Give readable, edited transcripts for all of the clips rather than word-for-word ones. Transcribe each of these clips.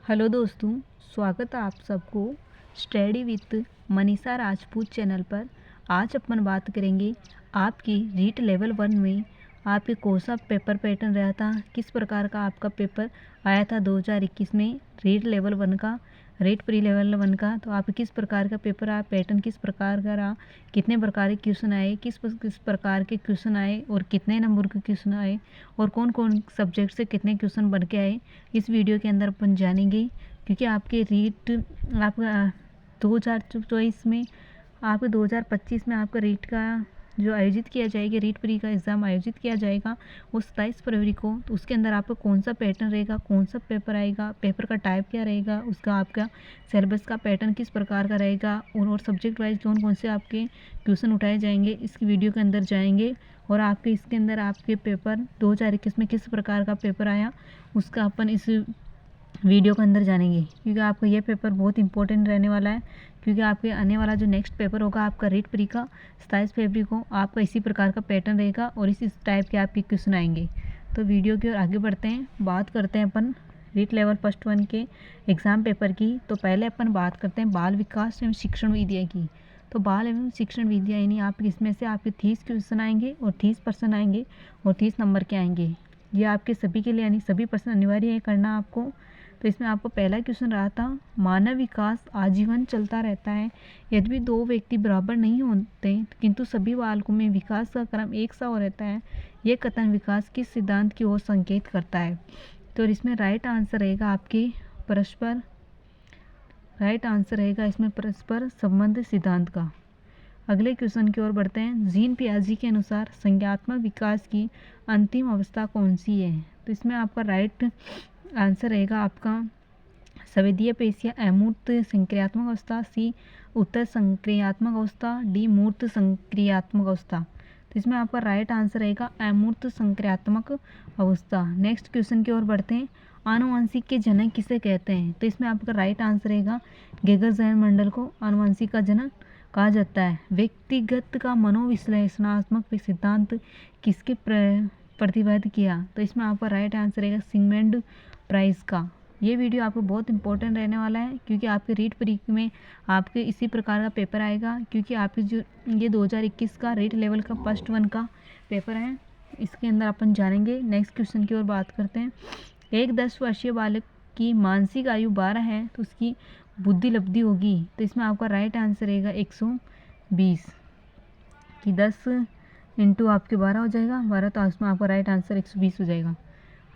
Hello दोस्तों, स्वागत है आप सबको study with Manisha Rajput channel पर। आज अपन बात करेंगे आपकी रीट लेवल 1 में आपके कौन सा पेपर पैटर्न रहा था, किस प्रकार का आपका पेपर आया था 2021 में रीट लेवल 1 का, रीट प्री लेवल 1 का। तो आप किस प्रकार का पेपर आया, पैटर्न किस प्रकार का रहा, कितने प्रकार के क्वेश्चन आए, किस प्रकार के क्वेश्चन आए और कितने नंबर के क्वेश्चन आए और कौन कौन सब्जेक्ट से कितने क्वेश्चन बन के आए, इस वीडियो के अंदर अपन जानेंगे। क्योंकि आपके रीट आपका 2024 में, आपके 2025 में आपका रीट का जो आयोजित किया जाएगा, रीट प्री का एग्ज़ाम आयोजित किया जाएगा वो 27 फरवरी को। तो उसके अंदर आपका कौन सा पैटर्न रहेगा, कौन सा पेपर आएगा, पेपर का टाइप क्या रहेगा, उसका आपका सिलेबस का पैटर्न किस प्रकार का रहेगा और सब्जेक्ट वाइज कौन कौन से आपके क्वेश्चन उठाए जाएंगे, इस वीडियो के अंदर जाएंगे। और आपके इसके अंदर आपके पेपर 2021 में किस प्रकार का पेपर आया उसका अपन इस वीडियो के अंदर जानेंगे। क्योंकि आपका ये पेपर बहुत इंपॉर्टेंट रहने वाला है, क्योंकि आपके आने वाला जो नेक्स्ट पेपर होगा आपका रीट प्री का 27 फरवरी को, आपका इसी प्रकार का पैटर्न रहेगा और इस टाइप के आपके क्वेश्चन आएंगे। तो वीडियो की ओर आगे बढ़ते हैं, बात करते हैं अपन रीट लेवल फर्स्ट 1 के एग्ज़ाम पेपर की। तो पहले अपन बात करते हैं बाल विकास एवं शिक्षण विद्या की। तो बाल एवं शिक्षण विद्या यानी आप इसमें से आपके 30 क्वेश्चन आएंगे और 30% आएंगे और 30 नंबर के आएंगे। ये आपके सभी के लिए यानी सभी पर्सन अनिवार्य है करना आपको। तो इसमें आपको पहला क्वेश्चन रहा था, मानव विकास आजीवन चलता रहता है यद्यपि दो व्यक्ति बराबर नहीं होते किंतु सभी बालकों में विकास का क्रम एक सा हो रहता है, यह कथन विकास किस सिद्धांत की ओर संकेत करता है। तो इसमें राइट आंसर रहेगा आपके परस्पर, राइट आंसर रहेगा इसमें परस्पर संबंध सिद्धांत का। अगले क्वेश्चन की ओर बढ़ते हैं, जीन पियाजे के अनुसार संज्ञानात्मक विकास की अंतिम अवस्था कौन सी है। तो इसमें आपका राइट आंसर रहेगा आपका संवेदीय पेशियां अमूर्त संक्रियात्मक अवस्था, सी उत्तर संक्रियात्मक अवस्था, डी मूर्त संक्रियात्मक अवस्था। तो इसमें आपका राइट आंसर रहेगा अमूर्त संक्रियात्मक अवस्था। नेक्स्ट क्वेश्चन की ओर बढ़ते हैं, आनुवंशिक के जनक किसे कहते हैं। तो इसमें आपका राइट आंसर रहेगा गेगर मंडल को आनुवंशिक का जनक कहा जाता है। व्यक्तिगत का मनोविश्लेषणात्मक सिद्धांत किसके प्रतिपादित किया। तो इसमें आपका राइट आंसर रहेगा सिगमंड प्राइस का। ये वीडियो आपको बहुत इंपॉर्टेंट रहने वाला है, क्योंकि आपके रीट प्री में आपके इसी प्रकार का पेपर आएगा। क्योंकि आपके जो ये 2021 का रीट लेवल का फर्स्ट 1 का पेपर है, इसके अंदर अपन जानेंगे। नेक्स्ट क्वेश्चन की ओर बात करते हैं, एक 10 वर्षीय बालक की मानसिक आयु 12 है तो उसकी बुद्धि लब्धि होगी। तो इसमें आपका राइट आंसर रहेगा 120 कि 10 इंटू आपके 12 हो जाएगा 12, तो उसमें आपका राइट आंसर 120 हो जाएगा।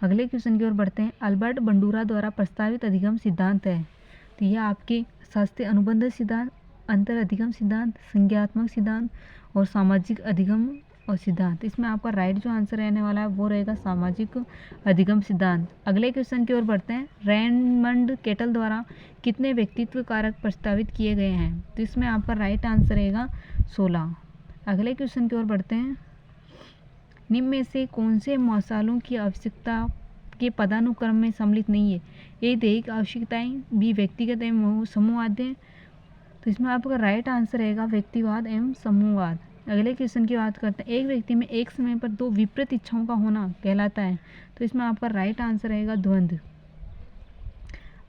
अगले क्वेश्चन की ओर बढ़ते हैं, अल्बर्ट बंडूरा द्वारा प्रस्तावित अधिगम सिद्धांत है। तो यह आपके शास्त्रीय अनुबंध सिद्धांत, अंतर अधिगम सिद्धांत, संज्ञात्मक सिद्धांत और सामाजिक अधिगम और सिद्धांत। इसमें आपका राइट जो आंसर रहने वाला है वो रहेगा सामाजिक अधिगम सिद्धांत। अगले क्वेश्चन की ओर बढ़ते हैं, रेमंड केटल द्वारा कितने व्यक्तित्व कारक प्रस्तावित किए गए हैं। तो इसमें आपका राइट आंसर रहेगा 16। अगले क्वेश्चन की ओर बढ़ते हैं, निम्न में से कौन से मसालों की आवश्यकता के पदानुक्रम में सम्मिलित नहीं है। ए दैहिक आवश्यकताएं, बी व्यक्तिगत एवं समूहवाद है। तो इसमें आपका राइट आंसर रहेगा व्यक्तिवाद एवं समूहवाद। अगले क्वेश्चन की बात करते हैं, एक व्यक्ति में एक समय पर दो विपरीत इच्छाओं का होना कहलाता है। तो इसमें आपका राइट आंसर रहेगा द्वंद्व।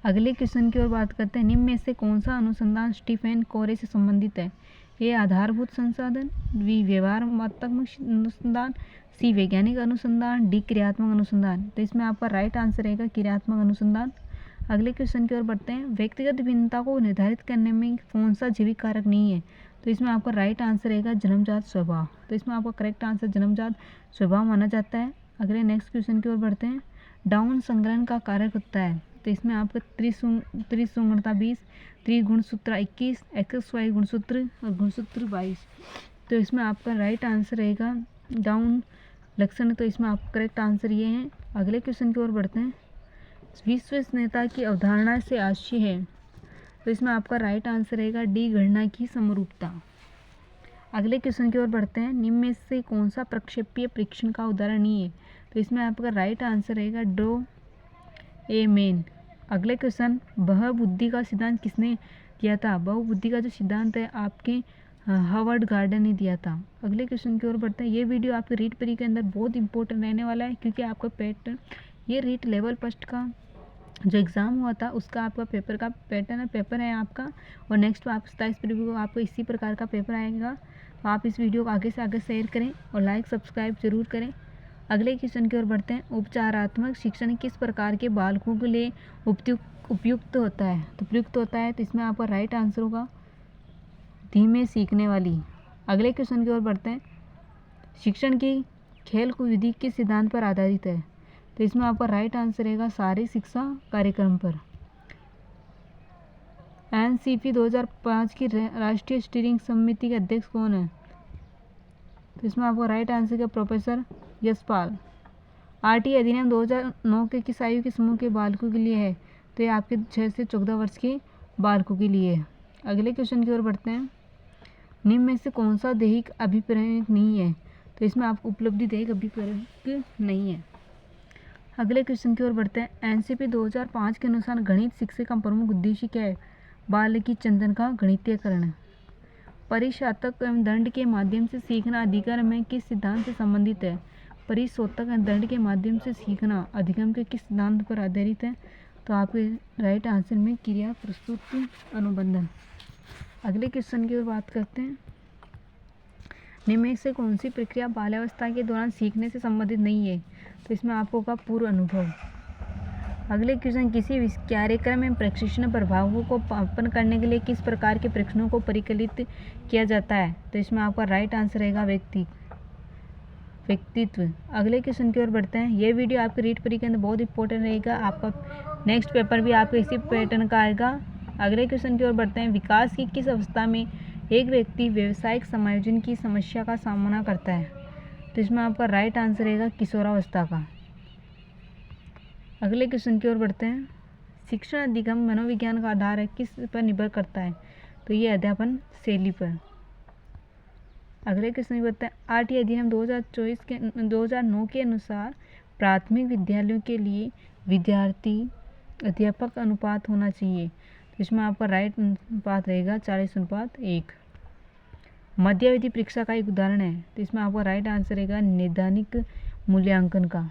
अगले क्वेश्चन की ओर बात करते हैं, निम्न में से कौन सा अनुसंधान स्टीफन कोरे से संबंधित है। ए आधारभूत संसाधन, बी व्यवहारात्मक अनुसंधान, सी वैज्ञानिक अनुसंधान, डी क्रियात्मक अनुसंधान। तो इसमें आपका राइट आंसर रहेगा क्रियात्मक अनुसंधान। अगले क्वेश्चन की ओर बढ़ते हैं, व्यक्तिगत भिन्नता को निर्धारित करने में कौन सा जैविक कारक नहीं है। तो इसमें आपका राइट आंसर रहेगा जन्मजात स्वभाव। तो इसमें आपका करेक्ट आंसर जन्मजात स्वभाव माना जाता है। अगले नेक्स्ट क्वेश्चन की ओर बढ़ते हैं, डाउन संग्रहण का कारक होता है। तो इसमें आपका त्रिसुंगणता 20, त्रिगुणसूत्र 21, XY गुणसूत्र और गुणसूत्र 22। तो इसमें आपका राइट आंसर रहेगा डाउन लक्षण। तो इसमें आपका करेक्ट आंसर ये है। अगले क्वेश्चन की ओर बढ़ते हैं, विश्वसनीयता की अवधारणा से आशय है। तो इसमें आपका राइट आंसर रहेगा डी गणना की समरूपता। अगले क्वेश्चन की ओर बढ़ते हैं, निम्न में से कौन सा प्रक्षेपीय परीक्षण का उदाहरण नहीं है। तो इसमें आपका राइट आंसर रहेगा ड्रो ए मेन। अगले क्वेश्चन, बहुबुद्धि का सिद्धांत किसने दिया था। बहुबुद्धि का जो सिद्धांत है आपके हार्वर्ड गार्डन ने दिया था। अगले क्वेश्चन की ओर बढ़ते हैं, ये वीडियो आपके रीट प्री के अंदर बहुत इंपॉर्टेंट रहने वाला है, क्योंकि आपका पैटर्न ये रीट लेवल फर्स्ट का जो एग्ज़ाम हुआ था उसका आपका पेपर का पैटर्न पेपर है आपका, और नेक्स्ट आप 27 फरवरी को आपको इसी प्रकार का पेपर आएगा। तो आप इस वीडियो को आगे से आगे शेयर करें और लाइक सब्सक्राइब जरूर करें। अगले क्वेश्चन की ओर बढ़ते हैं। उपचारात्मक शिक्षण किस प्रकार के बालकों के लिए उपयुक्त होता है? तो उपयुक्त होता है, तो इसमें आपका राइट आंसर होगा धीमे सीखने वाली। अगले क्वेश्चन की ओर बढ़ते हैं। शिक्षण की खेल को विधि किस सिद्धांत पर आधारित है? तो इसमें आपका राइट आंसर रहेगा सारी शिक्षा कार्यक्रम पर। एनसीपी 2005 की राष्ट्रीय स्टीयरिंग समिति के अध्यक्ष कौन है? तो इसमें आपको राइट आंसर है प्रोफेसर यशपाल। आरटी अधिनियम 2009 के किस आयु के समूह के बालकों के लिए है? तो ये आपके 6 से 14 वर्ष के बालकों के लिए है। अगले क्वेश्चन की ओर बढ़ते हैं। निम्न में से कौन सा दैहिक अभिप्रेरक नहीं है? तो इसमें आपको उपलब्धि दैहिक अभिप्रेरक नहीं है। अगले क्वेश्चन की ओर बढ़ते हैं। एनसीपी 2005 के अनुसार गणित शिक्षा का प्रमुख उद्देश्य क्या है? बालकी चिंतन का गणितीयकरण। परिशोधक एवं दंड के माध्यम से सीखना अधिगम में किस सिद्धांत से संबंधित है? परिशोधक एवं दंड के माध्यम से सीखना अधिगम के किस सिद्धांत पर आधारित है? तो आपके राइट आंसर में क्रिया प्रस्तुति अनुबंधन। अगले क्वेश्चन की ओर बात करते हैं। निम्न में से कौन सी प्रक्रिया बाल्यावस्था के दौरान सीखने से संबंधित नहीं है? तो इसमें आपको होगा पूर्व अनुभव। अगले क्वेश्चन। किसी कार्यक्रम में प्रशिक्षण प्रभावों को मापन करने के लिए किस प्रकार के परीक्षणों को परिकलित किया जाता है? तो इसमें आपका राइट आंसर रहेगा व्यक्तित्व। अगले क्वेश्चन की ओर बढ़ते हैं। ये वीडियो आपके रीट परीक्षा के अंदर बहुत इंपॉर्टेंट रहेगा। आपका नेक्स्ट पेपर भी आपके इसी पैटर्न का आएगा। अगले क्वेश्चन की ओर बढ़ते हैं। विकास की किस अवस्था में एक व्यक्ति व्यावसायिक समायोजन की समस्या का सामना करता है? तो इसमें आपका राइट आंसर रहेगा किशोरावस्था का। अगले क्वेश्चन की ओर बढ़ते हैं। शिक्षण अधिगम मनोविज्ञान का आधार है किस पर निर्भर करता है? तो ये अध्यापन शैली पर। अगले क्वेश्चन की बढ़ते हैं। आरटी अधिनियम 2009 के अनुसार प्राथमिक विद्यालयों के लिए विद्यार्थी अध्यापक अनुपात होना चाहिए। तो इसमें आपका राइट अनुपात रहेगा 40:1। मध्यावधि परीक्षा का एक उदाहरण है, तो इसमें आपका राइट आंसर रहेगा नैदानिक मूल्यांकन का।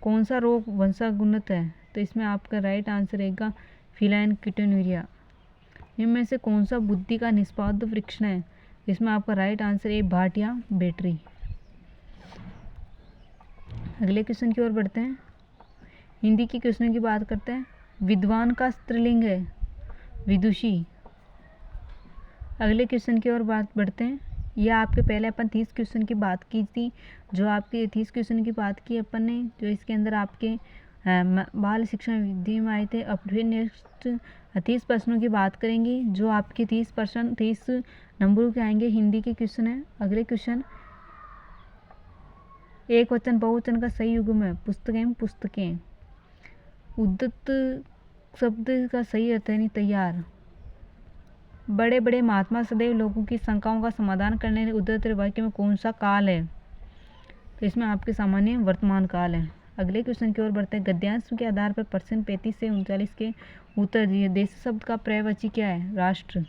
कौन सा रोग वंशानुगत है? तो इसमें आपका राइट आंसर रहेगा फिलाइन कीटोन्यूरिया। इनमें से कौन सा बुद्धि का निष्पाद्य परीक्षण है? इसमें आपका राइट आंसर है भाटिया बैटरी। अगले क्वेश्चन की ओर बढ़ते हैं। हिंदी के क्वेश्चन की बात करते हैं। विद्वान का स्त्रीलिंग है विदुषी। अगले क्वेश्चन की ओर बात बढ़ते हैं। यह आपके पहले अपन 30 क्वेश्चन की बात की थी, जो आपके 30 क्वेश्चन की बात की अपन ने, जो इसके अंदर आपके बाल शिक्षण विधि में आए थे। अब फिर नेक्स्ट 30 प्रश्नों की बात करेंगे, जो आपके 30 नंबरों के आएंगे। हिंदी के क्वेश्चन है। अगले क्वेश्चन। एक वचन बहुवचन का सही युग्म है पुस्तकें पुस्तकें। उद्यत शब्द का सही अर्थ है नहीं तैयार। बड़े बड़े महात्मा सदैव लोगों की शंकाओं का समाधान करने के उद्यत वाक्य में कौन सा काल है? तो इसमें आपके सामान्य वर्तमान काल है। अगले क्वेश्चन की ओर बढ़ते हैं। गद्यांश के आधार पर प्रश्न 35 से 39 के उत्तर दिए। देश शब्द का पर्यायवाची क्या है? राष्ट्र।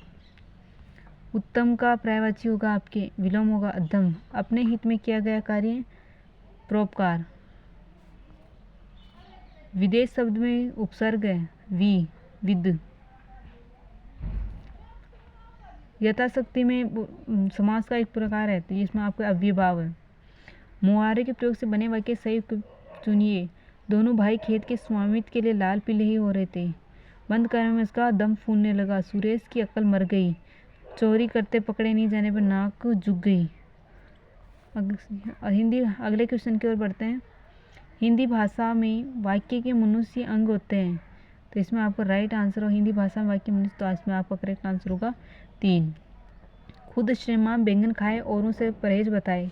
उत्तम का पर्यायवाची होगा आपके विलोम होगा अधम। अपने हित में किया गया कार्य परोपकार। विदेश शब्द में उपसर्ग है विद। यथाशक्ति में समास का एक प्रकार है, तो इसमें आपका अव्ययभाव है। मुहावरे के प्रयोग से बने वाक्य सही चुनिए। दोनों भाई खेत के स्वामित्व के लिए लाल पीले ही हो रहे थे। बंद करने में उसका दम फूलने लगा। सुरेश की अक्ल मर गई। चोरी करते पकड़े नहीं जाने पर नाक झुक गई। हिंदी। अगले क्वेश्चन की ओर बढ़ते हैं। हिंदी भाषा में वाक्य के मनुष्य अंग होते हैं, तो इसमें आपका राइट आंसर हो हिंदी भाषा में वाक्य मनुष्य, तो इसमें आपका करेक्ट आंसर होगा 3। खुद श्रीमान बैंगन खाए औरों से परहेज बताए।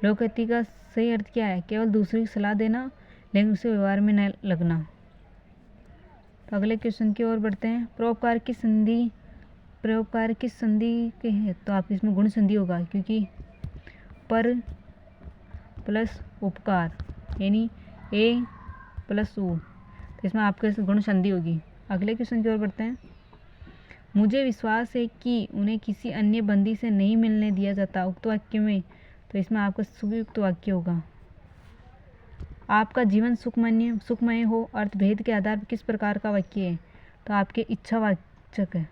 लोकहित का सही अर्थ क्या है? केवल दूसरे की सलाह देना लेकिन उसे व्यवहार में न लगना। तो अगले क्वेश्चन की ओर बढ़ते हैं। परोपकार की संधि के है, तो आप इसमें गुण संधि होगा, क्योंकि पर प्लस उपकार यानी ए प्लस ऊ, तो इसमें आपके गुण संधि होगी। अगले क्वेश्चन की ओर बढ़ते हैं। मुझे विश्वास है कि उन्हें किसी अन्य बंदी से नहीं मिलने दिया जाता। उक्त वाक्य में, तो इसमें आपका सुयुक्त वाक्य होगा। आपका जीवन सुखमय हो अर्थभेद के आधार पर किस प्रकार का वाक्य है? तो आपके इच्छावाचक है।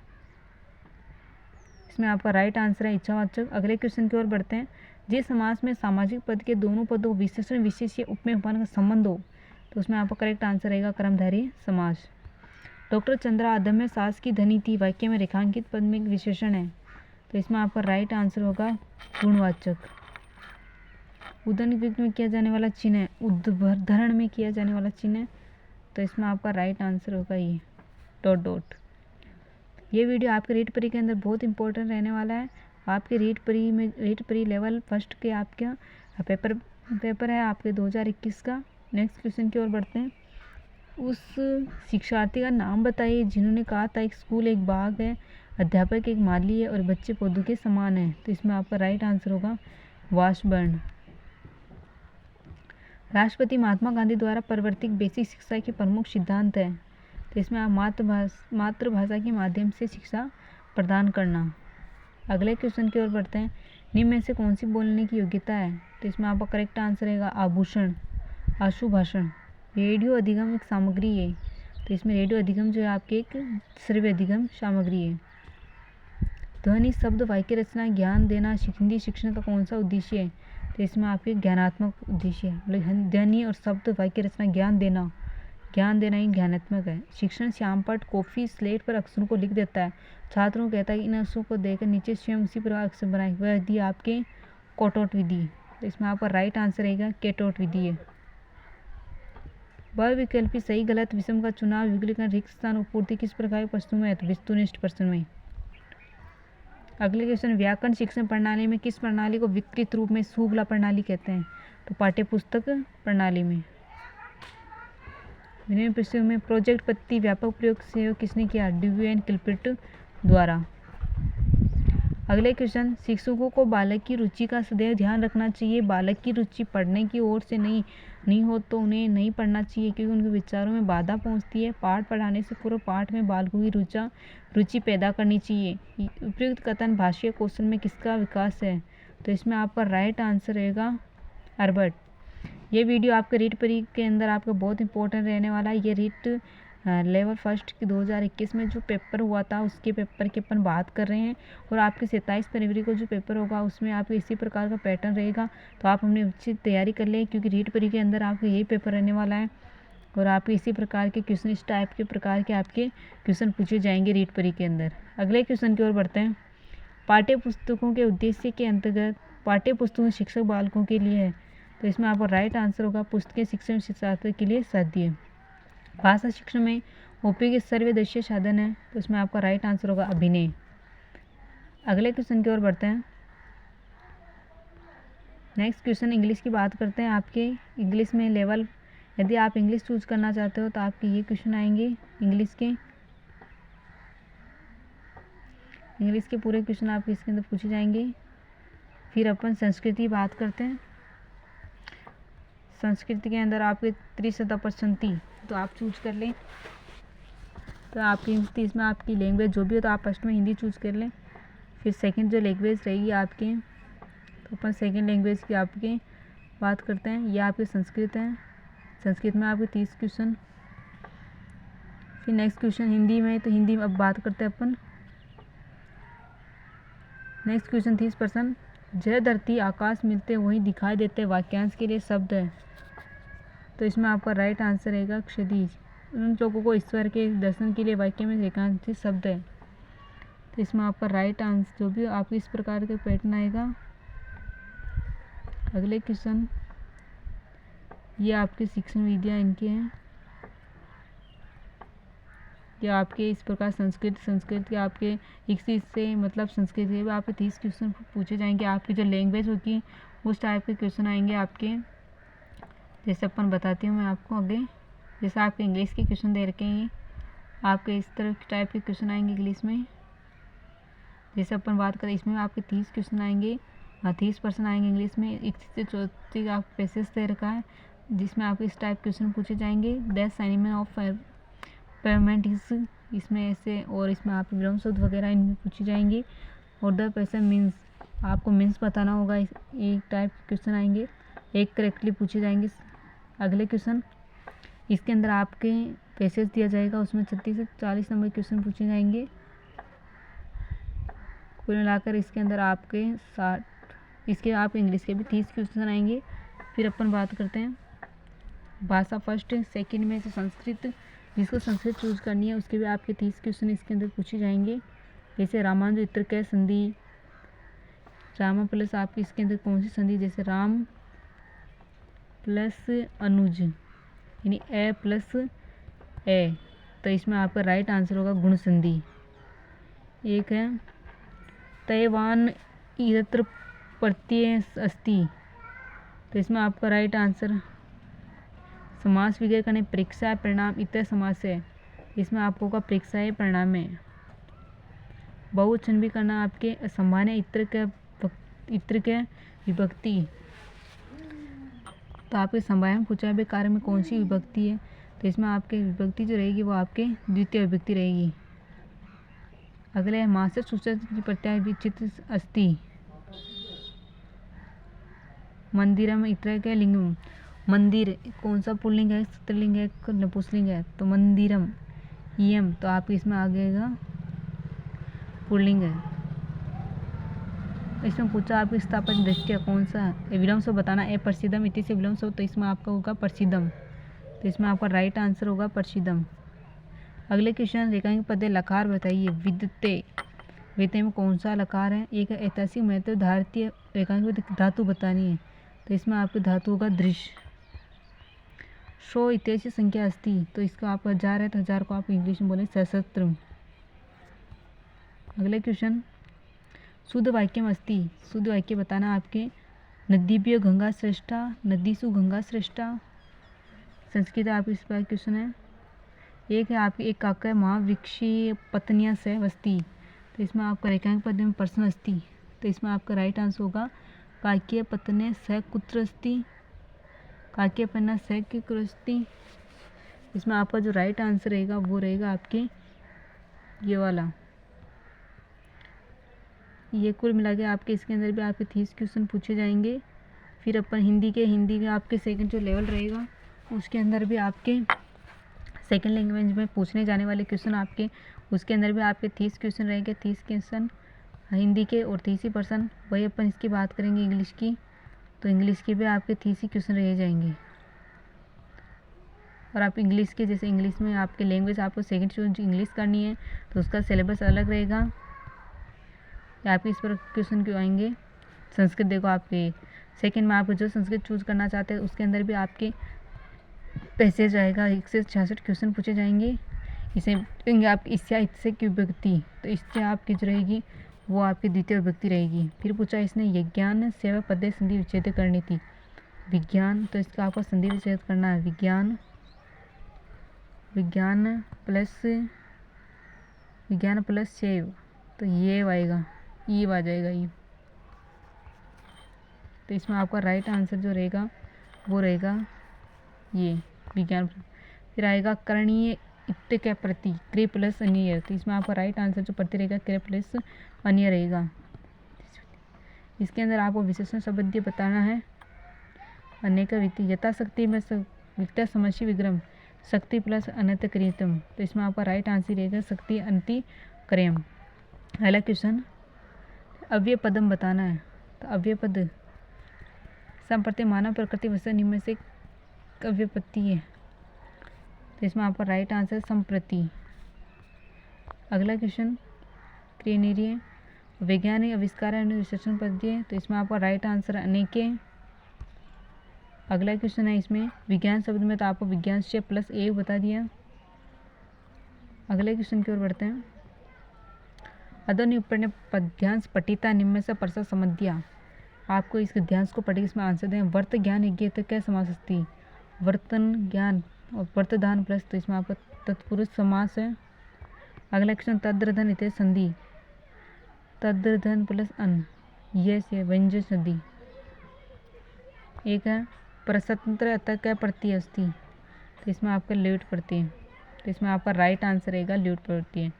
इसमें आपका राइट आंसर है इच्छावाचक। अगले क्वेश्चन की ओर बढ़ते हैं। जिस समास में सामाजिक पद के दोनों पदों विशेषण विशेष या उपमेय उपमान का संबंध हो, तो उसमें आपका करेक्ट आंसर रहेगा कर्मधारय समास। डॉक्टर चंद्रा अदम्य साहस की धनी थी वाक्य में रेखांकित पद में एक विशेषण है, तो इसमें आपका राइट आंसर होगा गुणवाचक। उदाहरण में किया जाने वाला चिन्ह है, उद्धरण में किया जाने वाला चिन्ह है, तो इसमें आपका राइट आंसर होगा ये डॉट डॉट। ये वीडियो आपके रीट परी के अंदर बहुत इंपॉर्टेंट रहने वाला है। आपके रीट परी लेवल फर्स्ट के आपका पेपर है आपके 2021 का। नेक्स्ट क्वेश्चन की ओर बढ़ते हैं। उस शिक्षार्थी का नाम बताइए जिन्होंने कहा था एक स्कूल एक बाग है, अध्यापक एक माली है और बच्चे पौधों के समान है, तो इसमें आपका राइट आंसर होगा वाशबर्न। राष्ट्रपति महात्मा गांधी द्वारा प्रवर्तित बेसिक शिक्षा के प्रमुख सिद्धांत है, तो इसमें आप मातृभाषा के माध्यम से शिक्षा प्रदान करना। अगले क्वेश्चन की ओर बढ़ते हैं। निम्न में से कौन सी बोलने की योग्यता है, तो इसमें आपका करेक्ट आंसर रहेगा आभूषण, आशुभाषण। रेडियो अधिगम एक सामग्री है, तो इसमें रेडियो अधिगम जो है आपके एक श्रव्य अधिगम सामग्री है। ध्वनि शब्द वाक्य रचना ज्ञान देना हिंदी शिक्षण का कौन सा उद्देश्य है, तो इसमें आपके ज्ञानात्मक उद्देश्य है। मतलब ध्वनि और शब्द वाक्य रचना ज्ञान देना ही ज्ञानात्मक है। शिक्षण श्यामपट कॉफी स्लेट पर अक्षरों को लिख देता है, छात्रों को कहता है कि इन अक्षरों को देकर नीचे स्वयं उसी प्रकार अक्षर बनाए, वह विधि आपके कैटोट विधि, तो इसमें आपका राइट आंसर रहेगा कैटोट विधि है। वह विकल्पी सही गलत विषम का चुनाव विकल्प रिक्त स्थान और पूर्ति किस प्रकार की वस्तु में है, तो वस्तुनिष्ठ प्रश्न में। अगले क्वेश्चन। व्याकरण शिक्षण प्रणाली में किस प्रणाली को विकृत रूप में शुक्ला प्रणाली कहते हैं, तो पाठ्यपुस्तक प्रणाली में। विनिमय प्रश्नों में प्रोजेक्ट पद्धति व्यापक प्रयोग से किसने किया, ड्यूवी एंड किल्पिट द्वारा। अगले क्वेश्चन। शिक्षकों को बालक की रुचि का सदैव ध्यान रखना चाहिए। बालक की रुचि पढ़ने की ओर से नहीं हो तो उन्हें नहीं पढ़ना चाहिए, क्योंकि उनके विचारों में बाधा पहुंचती है। पाठ पढ़ाने से पूर्व पाठ में बालकों की रुचि पैदा करनी चाहिए। उपयुक्त कथन भाषीय कौशल में किसका विकास है, तो इसमें आपका राइट आंसर रहेगा अरबर्ट। ये वीडियो आपके रीट परी के अंदर आपका बहुत इंपॉर्टेंट रहने वाला है। ये रीट लेवल फर्स्ट की 2021 में जो पेपर हुआ था उसके पेपर की अपन बात कर रहे हैं, और आपके 27 फरवरी को जो पेपर होगा उसमें आपको इसी प्रकार का पैटर्न रहेगा। तो आप हमने अच्छी तैयारी कर लें, क्योंकि रीट परी के अंदर आपको यही पेपर रहने वाला है, और आपके इसी प्रकार के क्वेश्चन इस टाइप के प्रकार के आपके क्वेश्चन पूछे जाएंगे रीट परी के अंदर। अगले क्वेश्चन की ओर बढ़ते हैं। पाठ्य पुस्तकों के उद्देश्य के अंतर्गत पाठ्य पुस्तकों शिक्षक बालकों के लिए है, तो इसमें आपका राइट आंसर होगा पुस्तकें शिक्षण छात्र के लिए साध्य है। भाषा शिक्षण में उपयोगी सर्वदर्शी साधन है, तो इसमें आपका राइट आंसर होगा अभिनय। अगले क्वेश्चन की ओर बढ़ते हैं। नेक्स्ट क्वेश्चन इंग्लिश की बात करते हैं। आपके इंग्लिश में लेवल, यदि आप इंग्लिश चूज करना चाहते हो तो आपके ये क्वेश्चन आएंगे इंग्लिश के पूरे क्वेश्चन आपके इसके अंदर पूछे जाएंगे। फिर अपन संस्कृत की बात करते हैं। संस्कृत के अंदर आपके 30% तो आप चूज कर लें, तो आपकी इसमें आपकी लैंग्वेज जो भी हो तो आप फर्स्ट में हिंदी चूज कर लें। फिर सेकंड जो लैंग्वेज रहेगी आपके, तो अपन सेकंड लैंग्वेज की आपकी बात करते हैं। यह आपके संस्कृत है। संस्कृत में आपके 30 क्वेश्चन। फिर नेक्स्ट क्वेश्चन हिंदी में, तो हिंदी में अब बात करते हैं अपन। Next question 30%। जय धरती आकाश मिलते वहीं दिखाई देते वाक्यांश के लिए शब्द है, तो इसमें आपका राइट आंसर रहेगा क्षितिज। उन लोगों को ईश्वर के दर्शन के लिए वाक्य में रेखांकित शब्द है, तो इसमें आपका राइट आंसर जो भी आपको इस प्रकार के पैटर्न आएगा। अगले क्वेश्चन, ये आपके शिक्षण विधियाँ इनके हैं। या आपके इस प्रकार संस्कृत के आपके इक्कीस से मतलब संस्कृत के भी आपके 30 क्वेश्चन पूछे जाएंगे। आपकी जो लैंग्वेज होगी उस टाइप के क्वेश्चन आएंगे आपके। जैसे अपन बताती हूँ मैं आपको आगे, जैसे आपके इंग्लिश के क्वेश्चन दे रखे हैं, आपके इस तरह टाइप के क्वेश्चन आएंगे इंग्लिश में। जैसे अपन बात करें इसमें आपके 30 क्वेश्चन आएंगे, 30% आएंगे इंग्लिश में। 21 से 34 आप पैसेज दे रखा है, जिसमें आपके इस टाइप क्वेश्चन पूछे जाएंगे। दैट साइनिंग ऑफ पेमेंट इस इसमें ऐसे, और इसमें आप विलोम शब्द वगैरह इनमें पूछी जाएंगी। और द पर्सन मीन्स, आपको मीन्स बताना होगा। एक टाइप क्वेश्चन आएंगे, एक करेक्टली पूछे जाएंगे। अगले क्वेश्चन, इसके अंदर आपके पैसेज दिया जाएगा, उसमें 36 से 40 नंबर क्वेश्चन पूछे जाएंगे। कुल मिलाकर इसके अंदर आपके 60, इसके आप इंग्लिश के भी 30 क्वेश्चन आएंगे। फिर अपन बात करते हैं भाषा फर्स्ट। सेकंड में से संस्कृत, जिसको संस्कृत चूज करनी है उसके भी आपके 30 क्वेश्चन इसके अंदर पूछे जाएंगे। जैसे रामानुज इत्र कै संधि, रामा प्लस आपकी इसके अंदर कौन सी संधि, जैसे राम प्लस अनुज यानी ए प्लस ए, तो इसमें आपका राइट आंसर होगा गुण संधि। एक है तयवान इत्र प्रत्यय अस्ति, तो इसमें आपका राइट आंसर समास विग्रह करने परीक्षा परिणाम इतर समास है, इसमें आपको होगा परीक्षा है परिणाम है। बहुवचन भी करना आपके संभावना इत्र के विभक्ति, तो आपके संभावना पूछा है कार्य में कौन सी विभक्ति है, तो इसमें आपके विभक्ति जो रहेगी वो आपके द्वितीय विभक्ति रहेगी। अगले मास्य सूचक प्रत्यय विचित्र अस्ति, मंदिरम इत्र के लिंगम, मंदिर कौन सा पुल्लिंग है, स्त्रीलिंग है, नपुंसकलिंग है, तो मंदिरम यम, तो आप इसमें आ गएगा पुल्लिंग है। इसमें पूछा आपकी स्थापन दृष्टि कौन सा है, विलोम से बताना है प्रसिद्धम इति से विलोम से, तो इसमें आपका होगा प्रसिद्धम, तो इसमें आपका राइट आंसर होगा प्रसिद्धम। अगले क्वेश्चन, रेखांकित पद लकार बताइए। विद्यते, विद्य में कौन सा लकार है, एक ऐतिहासिक महत्व भारतीय रेखांकित धातु बतानी है, तो इसमें आपकी धातु होगा दृश्य। 100 ऐतिहासिक संख्या अस्ति, तो इसका आप 1000 है तो 1000 को आप इंग्लिश में बोले सहस्त्र। अगले क्वेश्चन, शुद्ध वाक्यम अस्ति, शुद्ध वाक्य बताना आपके नदीभ्यो गंगा श्रेष्ठा, नदीसु गंगा श्रेष्ठा। संस्कृत आप इस पर क्वेश्चन है। एक है आपकी एक काका महावृक्षीय पत्नियां से वस्ती, तो इसमें आपका रेखांक पद में प्रश्न अस्ति, तो इसमें आपका राइट आंसर होगा काक्य पत्ने स कुत्र अस्ति, काक्य पन्ना स कुत्र अस्ति। इसमें आपका जो राइट आंसर रहेगा वो रहेगा आपके ये वाला। ये कुल मिला के आपके इसके अंदर भी आपके 30 क्वेश्चन पूछे जाएंगे। फिर अपन हिंदी के आपके सेकंड जो लेवल रहेगा उसके अंदर भी आपके सेकंड लैंग्वेज में पूछने जाने वाले क्वेश्चन आपके उसके अंदर भी आपके 30 क्वेश्चन रहेंगे। 30 क्वेश्चन हिंदी के और 30%। वही अपन इसकी बात करेंगे इंग्लिश की, तो इंग्लिश के भी आपके 30 ही क्वेश्चन रह जाएंगे। और आप इंग्लिश के जैसे इंग्लिश में आपके लैंग्वेज आपको सेकंड चूज इंग्लिश करनी है तो उसका सिलेबस अलग रहेगा। या आपके इस पर क्वेश्चन क्यों आएंगे। संस्कृत देखो आपके सेकंड में आप जो संस्कृत चूज करना चाहते हैं उसके अंदर भी आपके पैसेज आएगा 1 से 66 क्वेश्चन पूछे जाएंगे। इसे आप इससे की विभक्ति, तो इससे आपकी जो रहेगी वो आपकी द्वितीय विभक्ति रहेगी। फिर पूछा इसने यज्ञान सेवा पदे संधि विच्छेद करनी थी। विज्ञान, तो इसका आपको संधि विच्छेद करना है। विज्ञान प्लस सेव, तो ये आएगा ई आ जाएगा ये। तो इसमें आपका राइट आंसर जो रहेगा वो रहेगा ये विज्ञान। फिर आएगा करणीय इत्त के प्रति क्रिय प्लस अन्य, तो इसमें आपका राइट आंसर जो प्रति रहेगा क्रिय प्लस अन्य रहेगा। इसके अंदर आपको विशेषण शब्द बताना है। अनेक वित्ती यथाशक्ति में वित्त समस्या विग्रम शक्ति प्लस अनंत क्रियतम, तो इसमें आपका राइट आंसर रहेगा शक्ति अंति क्रियम। अगला क्वेश्चन, अव्यय पदम बताना है। तो अव्यय पद संप्रति मानव प्रकृति वस्तु निम्न से अव्यपत्ति है, तो इसमें आपका राइट आंसर संप्रति। अगला क्वेश्चन, क्रियनिरीय वैज्ञानिक आविष्कार विशेषण पद्य, तो इसमें आपका राइट आंसर अनेके। अगला क्वेश्चन है इसमें विज्ञान शब्द में, तो आपको विज्ञान से प्लस ए बता दिया। अगले क्वेश्चन की ओर बढ़ते हैं। अधोनिरूपण पद्यांश पठिता निम्न से परसा समझिया, आपको इस गद्यांश को पढ़िए, इसमें आंसर दें। वर्त ज्ञान यज्ञ तो क्या समास अस्ति, वर्तन ज्ञान और वर्तदान प्लस, तो इसमें आपका तत्पुरुष समास है। अगला क्वेश्चन, तद्रधन इत्यादि संधि, तद्रधन प्लस अन, ये से व्यंजन संधि। एक है परस्वतंत्र अतः क्या प्रत्यय अस्ति, तो इसमें आपका ल्यूट प्रत्यय, तो इसमें आपका राइट आंसर रहेगा ल्यूट प्रत्यय।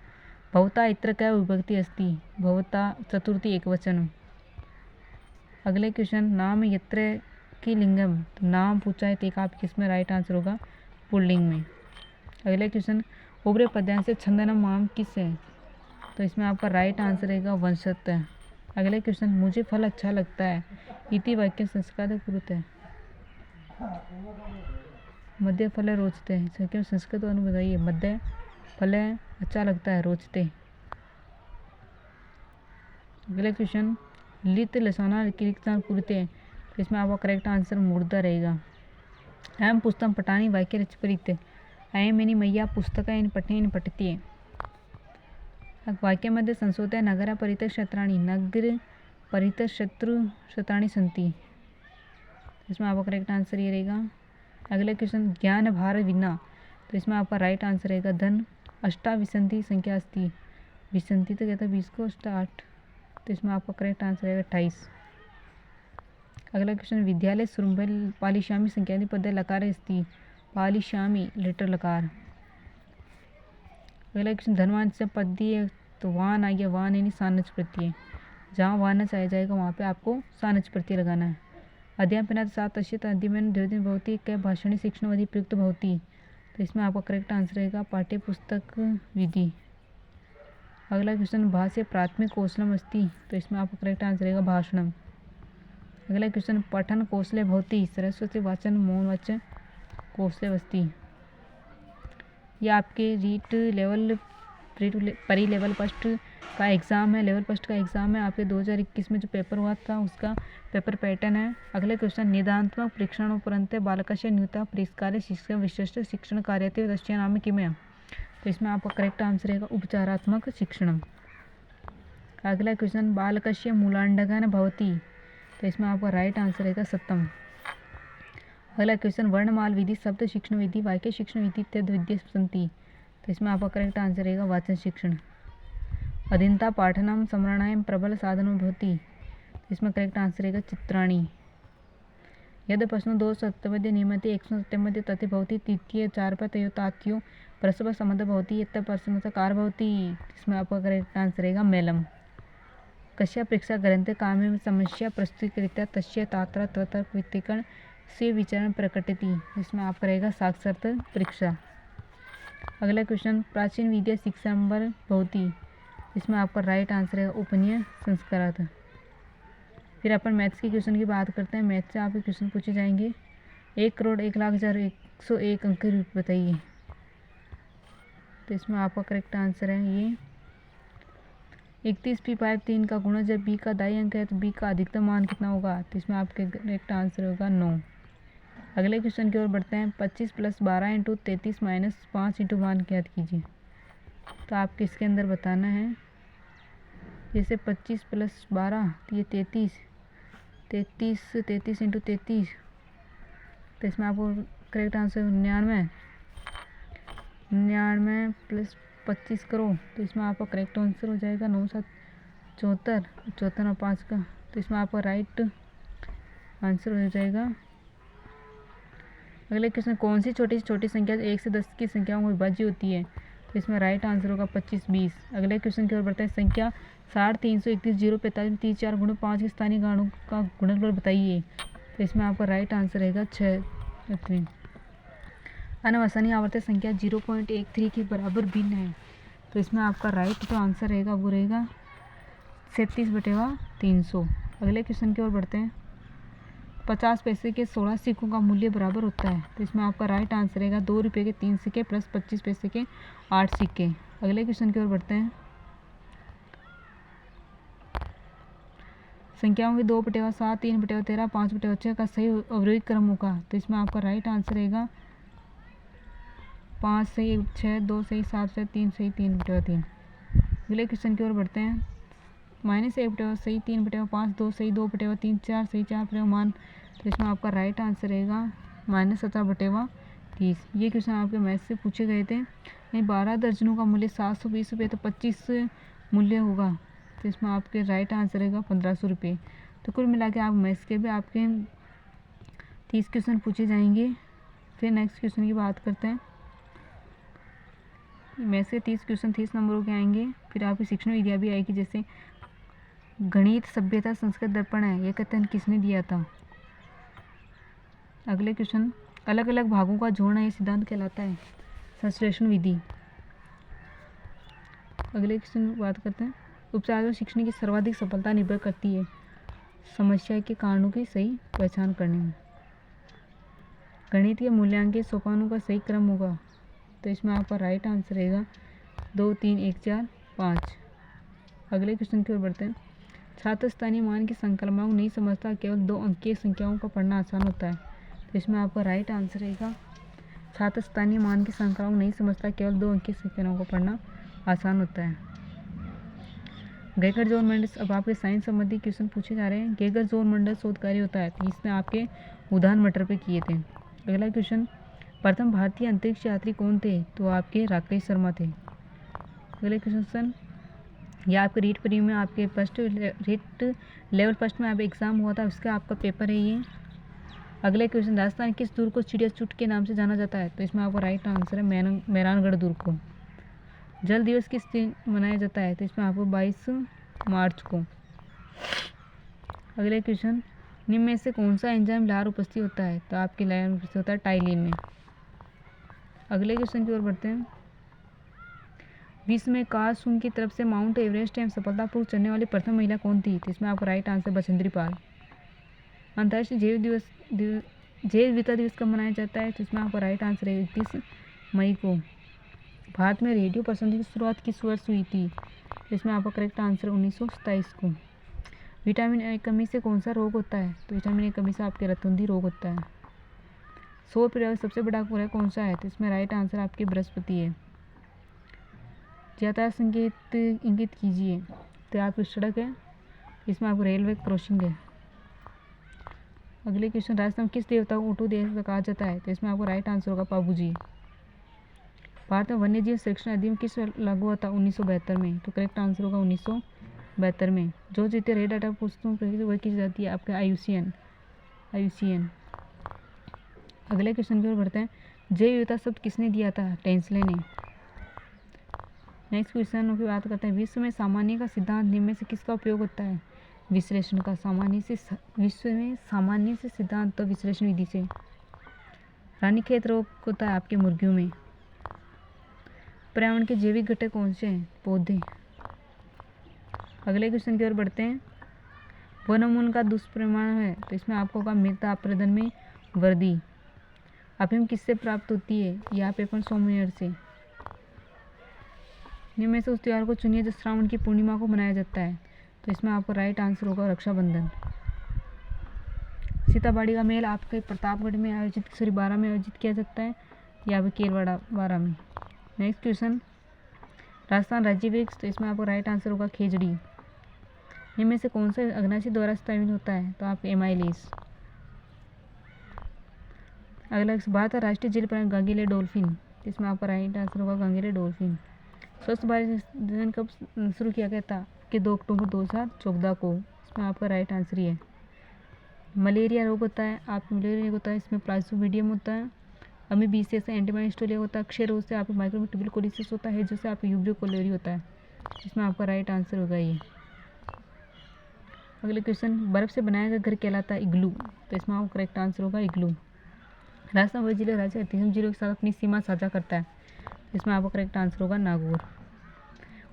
भवता इत्र क्या विभक्ति अस्ति, भवता चतुर्थी एकवचन। अगले क्वेश्चन, नाम यत्र की लिंगम, तो नाम पूछा है तो एक आप किस में राइट आंसर होगा पुल्लिंग में। अगला क्वेश्चन, उभरे पद्यांश से छंदनम माम किस है, तो इसमें आपका राइट आंसर रहेगा वंशत्व। अगला क्वेश्चन, मुझे फल अच्छा लगता है, इति वाक्य संस्कार कुरुते है, मध्य फल रोचते हैं, इसका संस्कृत बताइए, मध्य फल अच्छा लगता है रोचते। अगला क्वेश्चन, लित लसाना किरिक्तान कुरुते हैं, तो इसमें आपका करेक्ट आंसर मुर्दा रहेगा। अहम पुस्तक पटानी वाक्य रचपरित, अयम यानी मैया, पुस्तक यानी पठने यानी पठती है। वाक्यामध्ये संशोधय नगर परित क्षेत्राणी, नगर परित क्षेत्राणी संति, इसमें आपका करेक्ट आंसर ये रहेगा। अगला क्वेश्चन, ज्ञान भार विना, तो इसमें आपका राइट आंसर रहेगा धन। अष्टाविंशति संख्या अस्ति, विसंति तो कहता है 20 को, 8, तो इसमें आपका करेक्ट आंसर रहेगा 28। अगला क्वेश्चन, विद्यालय सुरंभल पालिशामी संख्यादि पद लकार अस्ति, पालिशामी लेटर लकार। अगला क्वेश्चन, धनवान से पद्य, तो वान आ गया, वान यानी सानच प्रत्यय, जहाँ वानच आ जाएगा वहाँ पे आपको सानच प्रत्यय लगाना है। अध्यापनात् सात अश्यत अध्ययन द्योतिन भवती कै भाषणी शिक्षण विधि प्रयुक्त भवती, तो इसमें आपका करेक्ट आंसर रहेगा पाठ्य पुस्तक विधि। अगला क्वेश्चन, भाष्य प्राथमिक कौशलम अस्ति, तो इसमें आपका करेक्ट आंसर रहेगा भाषणम। अगला क्वेश्चन, पठन कौशले भवती, सरस्वती वाचन मौन वाचन कौशले अस्ति। यह आपके परी लेवल फर्स्ट का एग्ज़ाम है, लेवल फर्स्ट का एग्ज़ाम है आपके 2021 में जो पेपर हुआ था उसका पेपर पैटर्न है। अगले क्वेश्चन, निदानात्मक परीक्षण उपरांत बालकाच्या न्यूनता परिष्कार शिक्षण विशिष्ट शिक्षण कार्याते तस्य नाम किम है, तो इसमें आपका करेक्ट आंसर रहेगा उपचारात्मक शिक्षण। अगला क्वेश्चन, बालकस्य मूलांडगन भवति, तो इसमें आपका राइट आंसर रहेगा सप्तम। अगला क्वेश्चन, वर्णमाल विधि शब्द शिक्षण विधि वाक्य शिक्षण विधि इत्यादि विद्या सन्ति, तो इसमें आपका करेक्ट आंसर रहेगा वाचन शिक्षण। अधीनता पाठनम स्मरणाय प्रबल साधनो भवति, तो इसमें करेक्ट आंसर रहेगा चित्राणी। यदि प्रश्न 2 सत्यपद्य नियमते 170 तथ्य भवति तृतीय 4 पर तयो तात्यो परस्पर संबंध भवति यत्र प्रश्नस्य कार भवति, इसमें आपका करेक्ट आंसर रहेगा मेलम। कस्या परीक्षा ग्रंथे काम्य समस्या प्रस्तुतीकृत्य तस्य तात्र ततर्क वित्तीकरण से विचारण प्रकटति, इसमें आपका रहेगा साक्षरता परीक्षा। अगला क्वेश्चन, प्राचीन विद्या शिक्षाम्बर भवति, इसमें आपका राइट आंसर है उपनयन संस्कारार्थ। फिर अपन मैथ्स के क्वेश्चन की बात करते हैं। मैथ्स से आपके क्वेश्चन पूछे जाएंगे। 1,01,01,101 अंक बताइए, तो इसमें आपका करेक्ट आंसर है ये 31 P5 3 का गुणा, जब बी का दाई अंक है तो बी का अधिकतम मान कितना होगा, तो इसमें आपके करेक्ट आंसर होगा 9। अगले क्वेश्चन की ओर बढ़ते हैं। 25 + 12 × 33 - 5 × 1 ज्ञात कीजिए, तो आपको इसके अंदर बताना है। जैसे 25 + 12 तो ये 33 × 33, तो इसमें आपको करेक्ट आंसर 99 + 25 करो, तो इसमें आपका करेक्ट आंसर हो जाएगा 9 × 7 = 74, 74 और 5 का, तो इसमें आपका राइट आंसर हो जाएगा। अगले क्वेश्चन, कौन सी छोटी से छोटी संख्या 1 से 10 की संख्याओं में विभाज्य होती है, तो इसमें राइट आंसर होगा 25, 20। अगले क्वेश्चन की ओर बढ़ते हैं। संख्या 60, 331, 045, 30, 4 × 5 के स्थानीय गाणों का गुणनफल बताइए, तो इसमें आपका राइट आंसर रहेगा 6। अनवसानी आवर्ती संख्या 0.13 के बराबर भिन्न है, तो इसमें आपका राइट जो आंसर रहेगा वो रहेगा 37/300। अगले क्वेश्चन की ओर बढ़ते हैं। 50 पैसे के 16 सिक्कों का मूल्य बराबर होता है, तो इसमें आपका राइट आंसर रहेगा 2 रुपये के 3 सिक्के प्लस 25 पैसे के 8 सिक्के। अगले क्वेश्चन की ओर बढ़ते हैं। संख्याओं के 2/7, 3/13, 5/6 का सही अवरोही क्रम होगा, तो इसमें आपका राइट आंसर रहेगा 5 सही 6, 2 सही 7 से 3 सही 3/3। अगले क्वेश्चन की ओर बढ़ते हैं। -1 सही 3/5, 2 सही 2/3, 4 सही 4/मान, तो इसमें आपका राइट आंसर रहेगा -17/30। ये क्वेश्चन आपके मैथ से पूछे गए थे। नहीं, 12 दर्जनों का मूल्य 720 रुपये, तो 25 मूल्य होगा, तो इसमें आपके राइट आंसर रहेगा 1500 रुपये। तो कुल मिला के आप मैथ्स के भी आपके 30 क्वेश्चन पूछे जाएंगे। फिर नेक्स्ट क्वेश्चन की बात करते हैं। मैथ्स के 30 क्वेश्चन 30 नंबरों के आएंगे। फिर आपकी शिक्षण विद्या भी आएगी, जैसे गणित, सभ्यता, संस्कृत, दर्पण है, ये कथन किसने दिया था, अगले क्वेश्चन, अलग अलग भागों का जोड़ना ये सिद्धांत कहलाता है संश्लेषण विधि। अगले क्वेश्चन बात करते हैं, उपचार शिक्षण की सर्वाधिक सफलता निर्भर करती है समस्या के कारणों की सही पहचान करने में। गणित के मूल्यांकन सोपानों का सही क्रम होगा, तो इसमें आपका राइट आंसर रहेगा 2 3 1 4 5। अगले क्वेश्चन की ओर बढ़ते हैं, छात्र स्थानीय मान की संकल्पना को नहीं समझता, केवल 2 अंकीय संख्याओं का पढ़ना आसान होता है, तो इसमें आपका राइट आंसर रहेगा छात्र स्थानीय मान की संख्याओं को नहीं समझता, केवल 2 अंकीय संख्याओं को पढ़ना आसान होता है। गेगर जोन मंडल, अब आपके साइंस संबंधी क्वेश्चन पूछे जा रहे हैं। गेगर जोन मंडल शोध कार्य होता है, तो इसने आपके उदाहरण मटर पे किए थे। अगला क्वेश्चन, प्रथम भारतीय अंतरिक्ष यात्री कौन थे, तो आपके राकेश शर्मा थे। अगले क्वेश्चन, यह आपके रीट प्री में आपके रीट लेवल फर्स्ट में आप एग्ज़ाम हुआ था, उसका आपका पेपर है ये। अगले क्वेश्चन, राजस्थान किस दुर्ग को चिड़िया चुट के नाम से जाना जाता है, तो इसमें आपका राइट आंसर है मेहरानगढ़ दुर्ग को। जल दिवस किस दिन मनाया जाता है, तो इसमें आपको 22 मार्च को। अगले क्वेश्चन, निम्न में से कौन सा एंजाइम लार उपस्थित होता है, तो आपके लार उपस्थित होता है टाइलिन में। अगले क्वेश्चन की ओर बढ़ते हैं, विश्व में कारसुंग की तरफ से माउंट एवरेस्ट में सफलतापूर्वक चढ़ने वाली प्रथम महिला कौन थी, तो इसमें आपका राइट आंसर बछेंद्री पाल। अंतर्राष्ट्रीय जैव विविधता दिवस कब मनाया जाता है, तो इसमें आपका राइट आंसर है 31 मई को। भारत में रेडियो प्रसारण की शुरुआत किस वर्ष हुई थी, तो इसमें आपका करेक्ट आंसर 1927 को। विटामिन ए कमी से कौन सा रोग होता है, तो विटामिन ए कमी से आपके रतुंधी रोग होता है। सौर परिवार सबसे बड़ा ग्रह कौन सा है, तो इसमें राइट आंसर आपके बृहस्पति है। यातायात संकेत इंगित कीजिए, तो आपकी सड़क है, इसमें आपको रेलवे क्रॉसिंग है। अगले क्वेश्चन, राजस्थान किस देवता को ऊँटू देवता कहा जाता है, तो इसमें आपको राइट आंसर होगा पाबूजी। भारत में वन्य जीव संरक्षण अधिनियम किस लागू हुआ था, 1972 में, तो करेक्ट आंसर होगा 1972 में। जो जीते रेड डाटा पुस्तकों वह की जाती है आपके IUCN। अगले क्वेश्चन की ओर बढ़ते हैं, जैव विविधता शब्द किसने दिया था, टेंसले ने। नेक्स्ट क्वेश्चन की बात करते हैं, विश्व में सामान्य का सिद्धांत निम्न में से किसका उपयोग होता है, विश्लेषण का। विश्व में सामान्य से सिद्धांत तो विश्लेषण विधि से। रानीखेत रोग होता है आपके मुर्गियों में। पर्यावरण के जैविक घटक कौन से हैं, पौधे। अगले क्वेश्चन की ओर बढ़ते हैं, वनोन्मूलन का दुष्परिणाम है, तो इसमें आपको होगा मृदा अपरदन में वृद्धि। अफीम किससे प्राप्त होती है, यह पेपर सोमनियर से। निम्न में से उस त्योहार को चुनिए जो श्रावण की पूर्णिमा को मनाया जाता है, तो इसमें आपको राइट आंसर होगा रक्षाबंधन। सीताबाड़ी का मेल आपके प्रतापगढ़ में बारा में आयोजित किया जाता है, या फिर केरवाड़ा बारा में। नेक्स्ट क्वेश्चन, राजस्थान राज्य वृक्ष, तो इसमें आपको राइट आंसर होगा खेजड़ी। निम्न में से कौन सा अग्नाशी द्वारा स्थापित होता है, तो आप एमाइलेस। अगला भारत का राष्ट्रीय जल प्राणी गंगेले डॉल्फिन, इसमें आपका राइट आंसर होगा गंगेले डॉल्फिन। स्वच्छ भारत मिशन कब शुरू किया गया था, कि 2 अक्टूबर 2014 को, इसमें आपका राइट आंसर ही है। मलेरिया रोग होता है, आप मलेरिया रोग होता है, इसमें प्लाज्मोडियम होता है। अमीबीसियस से एंटीमाइस्टोलिया होता है। क्षय रोग से आपको माइक्रोबियल ट्यूबरकुलोसिस होता है, जिससे आपको यूब्रियो कोलेरी होता है, इसमें आपका राइट आंसर होगा ये। अगले क्वेश्चन, बर्फ से बनाया गया घर कहलाता है इग्लू, तो इसमें आपका करेक्ट आंसर होगा इग्लू। राजस्थान वह जिले राज्य 38 जिलों के साथ अपनी सीमा साझा करता है, इसमें आपका करेक्ट आंसर होगा नागौर।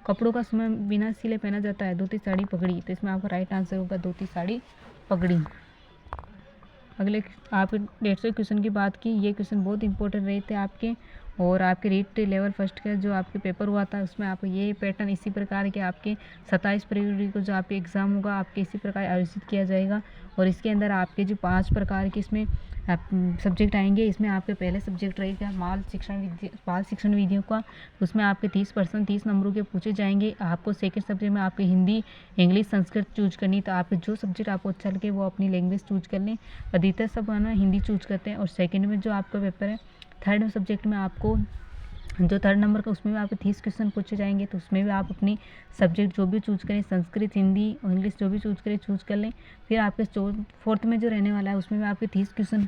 कपड़ों का समय बिना सिले पहना जाता है, धोती साड़ी पगड़ी, तो इसमें आपका राइट आंसर होगा धोती साड़ी पगड़ी। अगले आप 150 क्वेश्चन की बात की, ये क्वेश्चन बहुत इंपॉर्टेंट रहे थे आपके, और आपके रीट लेवल फर्स्ट का जो आपके पेपर हुआ था उसमें आप ये पैटर्न इसी प्रकार के आपके 27 फरवरी को जो आपके एग्ज़ाम होगा आपके इसी प्रकार आयोजित किया जाएगा। और इसके अंदर आपके जो 5 प्रकार के इसमें सब्जेक्ट आएंगे, इसमें आपके पहले सब्जेक्ट रहेगा बाल शिक्षण विधियों का, उसमें आपके 30 नंबरों के पूछे जाएंगे। आपको सेकंड सब्जेक्ट में आपके हिंदी, इंग्लिश, संस्कृत चूज करनी, तो आपके जो सब्जेक्ट आपको अच्छा लगे वो अपनी लैंग्वेज चूज कर लें। अधिकतर सब है ना हिंदी चूज करते हैं। और सेकंड में जो आपका पेपर है, थर्ड सब्जेक्ट में आपको जो थर्ड नंबर का उसमें भी आपके 30 क्वेश्चन पूछे जाएंगे। तो उसमें भी आप अपनी सब्जेक्ट जो भी चूज़ करें, संस्कृत, हिंदी और इंग्लिश जो भी चूज़ करें चूज़ कर लें। फिर आपके फोर्थ में जो रहने वाला है उसमें भी आपके 30 क्वेश्चन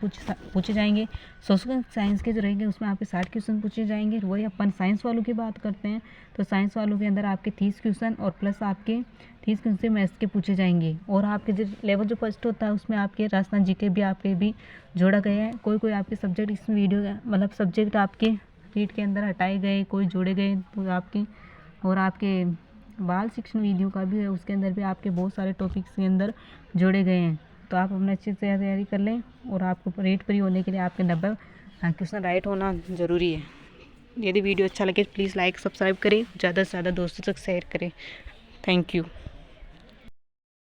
पूछे जाएंगे। सोशल साइंस के जो रहेंगे उसमें आपके 60 क्वेश्चन पूछे जाएंगे। वही अपन साइंस वालों की बात करते हैं तो साइंस वालों के अंदर आपके 30 क्वेश्चन और प्लस आपके 30 क्वेश्चन मैथ्स के पूछे जाएंगे। और आपके जो लेवल जो फर्स्ट होता है उसमें आपके राजस्थान जीके भी आपके भी जोड़ा गया है। कोई कोई आपके सब्जेक्ट इस वीडियो मतलब सब्जेक्ट आपके रीट के अंदर हटाए गए, कोई जोड़े गए तो आपके और आपके बाल शिक्षण वीडियो का भी है, उसके अंदर भी आपके बहुत सारे टॉपिक्स के अंदर जोड़े गए हैं। तो आप अपने अच्छे से तैयारी कर लें और आपको रेट फ्री होने के लिए आपके 90 क्वेश्चन राइट होना ज़रूरी है। यदि वीडियो अच्छा लगे प्लीज़ लाइक सब्सक्राइब करें, ज़्यादा से ज़्यादा दोस्तों तक शेयर करें। Thank you.